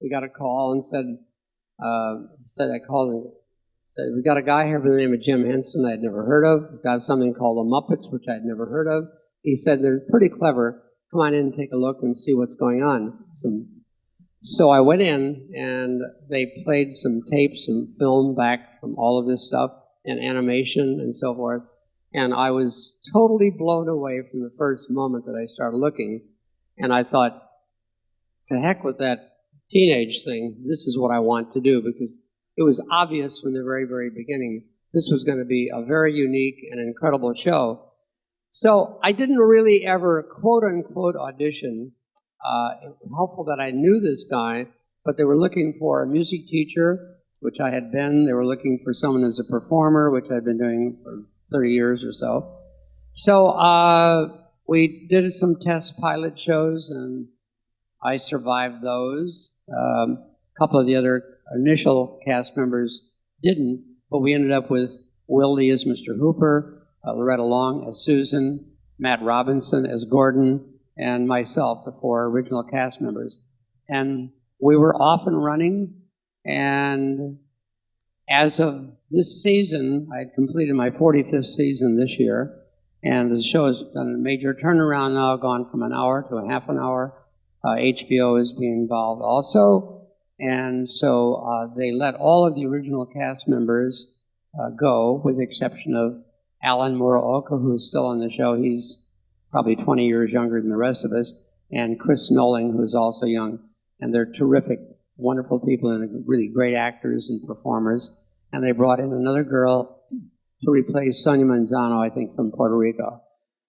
we got a call and said, I called and said, we got a guy here by the name of Jim Henson I'd never heard of. He's got something called the Muppets, which I'd never heard of. He said, they're pretty clever. Come on in and take a look and see what's going on. So I went in, and they played some tapes and film back from all of this stuff, and animation and so forth. And I was totally blown away from the first moment that I started looking. And I thought, to heck with that teenage thing, this is what I want to do, because it was obvious from the very, very beginning this was going to be a very unique and incredible show. So I didn't really ever quote-unquote audition. It was helpful that I knew this guy, but they were looking for a music teacher, which I had been. They were looking for someone as a performer, which I'd been doing for 30 years or so. So we did some test pilot shows, and I survived those. A couple of the other initial cast members didn't, but we ended up with Will Lee as Mr. Hooper, Loretta Long as Susan, Matt Robinson as Gordon, and myself, the 4 original cast members. And we were off and running, and as of this season, I had completed my 45th season this year, and the show has done a major turnaround now, gone from an hour to a half an hour. HBO is being involved also, and so they let all of the original cast members go, with the exception of Alan Muraoka, who's still on the show. He's probably 20 years younger than the rest of us, and Chris Knowling, who's also young. And they're terrific, wonderful people and really great actors and performers. And they brought in another girl to replace Sonia Manzano, I think, from Puerto Rico.